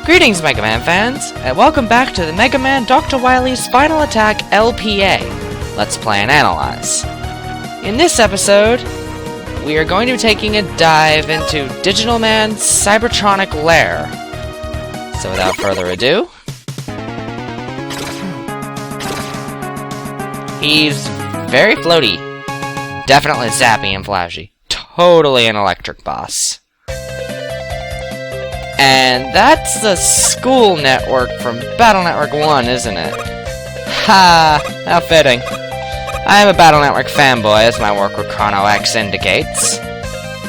Greetings, Mega Man fans, and welcome back to the Mega Man Dr. Wily's Final Attack LPA. Let's Play and Analyze. In this episode, we are going to be taking a dive into Digital Man's Cybertronic lair. So without further ado, he's very floaty, definitely zappy and flashy, totally an electric boss. And that's the school network from Battle Network 1, isn't it? Ha! How fitting. I am a Battle Network fanboy, as my work with Chrono X indicates.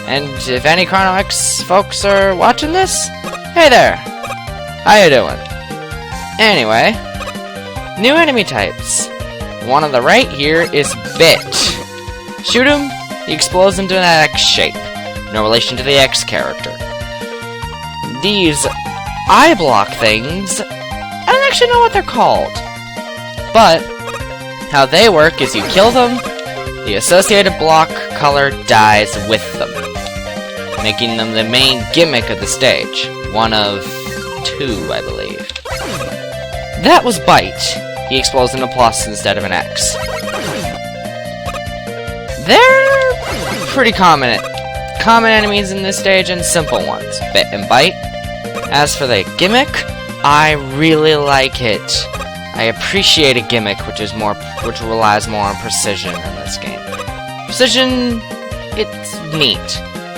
And if any Chrono X folks are watching this, hey there! How you doing? Anyway, new enemy types. One on the right here is Bit. Shoot him, he explodes into an X shape. No relation to the X character. These eye block things, I don't actually know what they're called. But how they work is you kill them, the associated block color dies with them, making them the main gimmick of the stage. One of two, I believe. That was Bite. He explodes into plus instead of an X. They're pretty common enemies in this stage and simple ones. Bit and Bite. As for the gimmick, I really like it. I appreciate a gimmick which relies more on precision in this game. Precision, it's neat.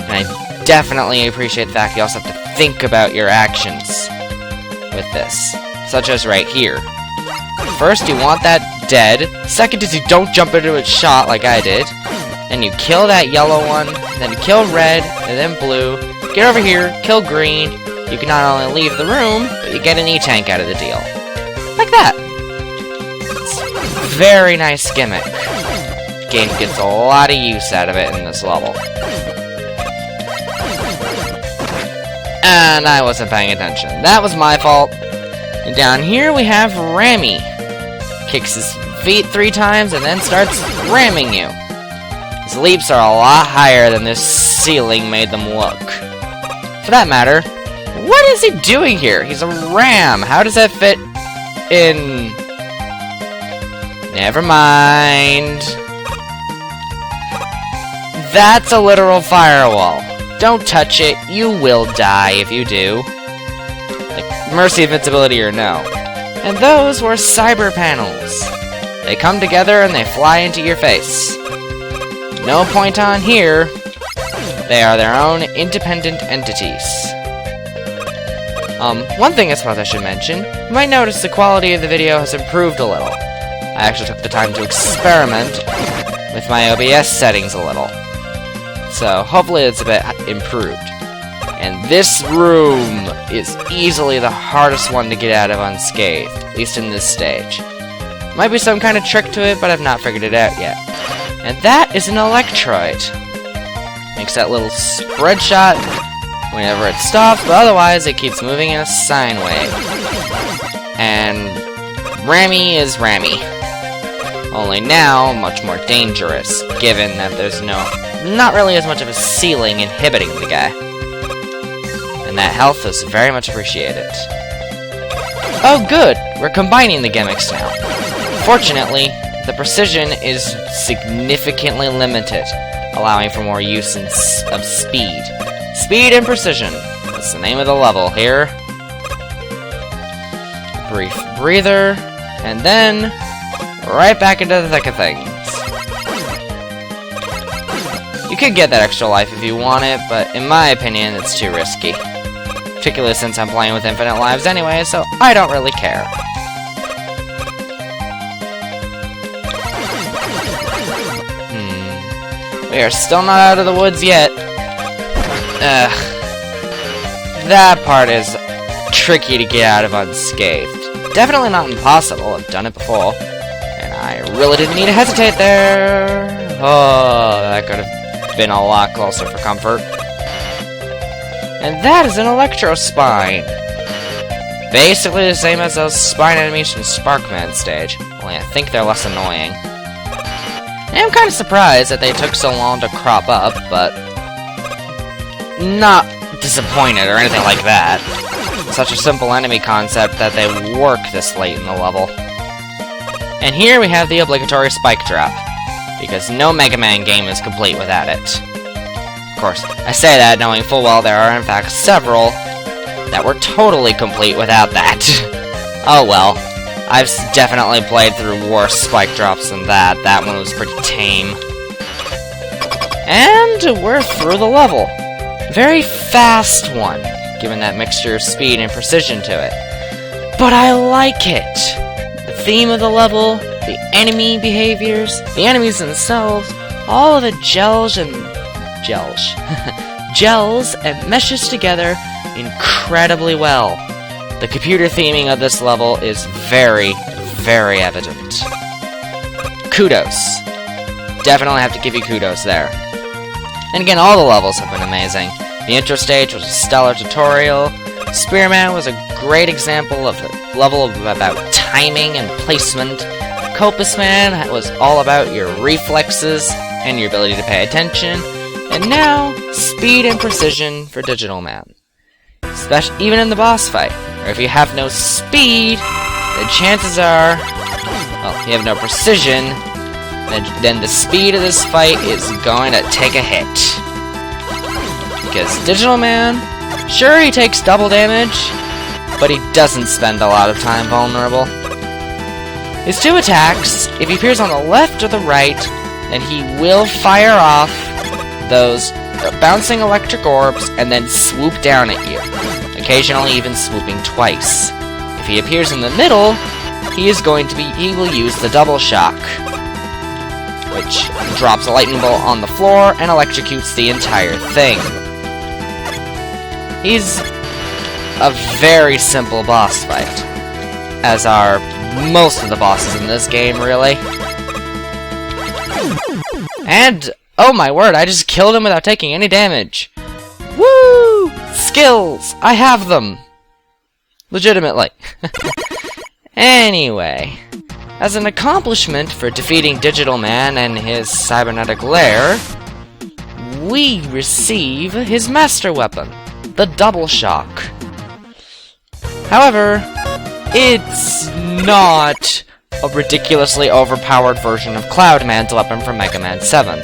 And I definitely appreciate the fact you also have to think about your actions with this. Such as right here. First, you want that dead. Second is you don't jump into its shot like I did. Then you kill that yellow one. Then you kill red, and then blue. Get over here, kill green. You can not only leave the room, but you get an E-tank out of the deal. Like that. It's a very nice gimmick. The game gets a lot of use out of it in this level. And I wasn't paying attention. That was my fault. And down here we have Rammy. Kicks his feet 3 times and then starts ramming you. His leaps are a lot higher than this ceiling made them look. For that matter, what is he doing here? He's a ram. How does that fit in? Never mind. That's a literal firewall. Don't touch it. You will die if you do. Like, mercy invincibility or no. And those were cyber panels. They come together and they fly into your face. No point on here. They are their own independent entities. One thing I suppose I should mention, you might notice the quality of the video has improved a little. I actually took the time to experiment with my OBS settings a little. So, hopefully it's a bit improved. And this room is easily the hardest one to get out of unscathed, at least in this stage. Might be some kind of trick to it, but I've not figured it out yet. And that is an electroid. Makes that little spread shot whenever it stops, but otherwise it keeps moving in a sine wave. And Rammy is Rammy. Only now, much more dangerous, given that there's not really as much of a ceiling inhibiting the guy. And that health is very much appreciated. Oh good, we're combining the gimmicks now. Fortunately, the precision is significantly limited, allowing for more use of speed. Speed and precision. That's the name of the level here. Brief breather, and then right back into the thick of things. You could get that extra life if you want it, but in my opinion, it's too risky. Particularly since I'm playing with infinite lives anyway, so I don't really care. We are still not out of the woods yet. That part is tricky to get out of unscathed. Definitely not impossible, I've done it before. And I really didn't need to hesitate there. Oh, that could have been a lot closer for comfort. And that is an Electro Spine. Basically the same as those spine enemies from Sparkman stage, only I think they're less annoying. And I'm kind of surprised that they took so long to crop up, but not disappointed or anything like that. Such a simple enemy concept that they work this late in the level. And here we have the obligatory spike trap, because no Mega Man game is complete without it. Of course, I say that knowing full well there are in fact several that were totally complete without that. Oh well. I've definitely played through worse spike drops than that. That one was pretty tame. And we're through the level. Very fast one, given that mixture of speed and precision to it. But I like it. The theme of the level, the enemy behaviors, the enemies themselves, all of it gels and meshes together incredibly well. The computer theming of this level is very, very evident. Kudos. Definitely have to give you kudos there. And again, all the levels have been amazing. The intro stage was a stellar tutorial. Spearman was a great example of a level about timing and placement. Copus Man was all about your reflexes and your ability to pay attention. And now, speed and precision for Digital Man. Especially even in the boss fight, or if you have no speed, then chances are, well, you have no precision, then the speed of this fight is going to take a hit. Because Digital Man, sure he takes double damage, but he doesn't spend a lot of time vulnerable. His two attacks, if he appears on the left or the right, then he will fire off those bouncing electric orbs and then swoop down at you, occasionally even swooping twice. If he appears in the middle, he will use the double shock, which drops a lightning bolt on the floor and electrocutes the entire thing. He's a very simple boss fight, as are most of the bosses in this game, really. And, oh my word, I just killed him without taking any damage. Woo! Skills! I have them! Legitimately. Anyway, as an accomplishment for defeating Digital Man and his cybernetic lair, we receive his master weapon, the Double Shock. However, it's not a ridiculously overpowered version of Cloud Man's weapon from Mega Man 7.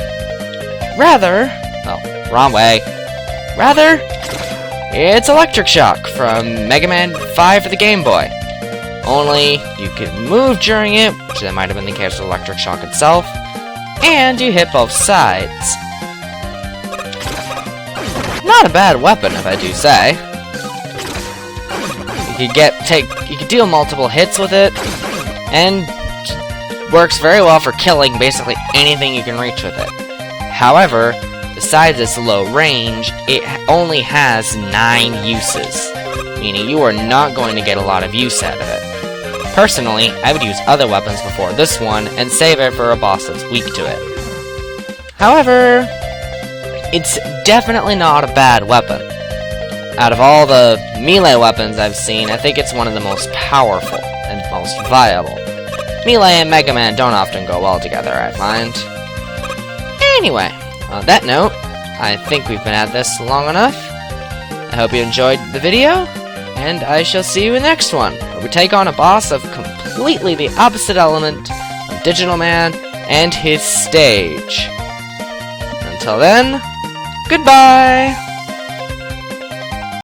Rather, well, wrong way. Rather, it's Electric Shock from Mega Man 5 for the Game Boy. Only, you can move during it, which that might have been the case with Electric Shock itself, and you hit both sides. Not a bad weapon, if I do say. You could deal multiple hits with it, and works very well for killing basically anything you can reach with it. However, besides its low range, it only has 9 uses, meaning you are not going to get a lot of use out of it. Personally, I would use other weapons before this one, and save it for a boss that's weak to it. However, it's definitely not a bad weapon. Out of all the melee weapons I've seen, I think it's one of the most powerful and most viable. Melee and Mega Man don't often go well together, I find. Anyway, on that note, I think we've been at this long enough. I hope you enjoyed the video, and I shall see you in the next one, where we take on a boss of completely the opposite element of Digital Man and his stage. Until then, goodbye!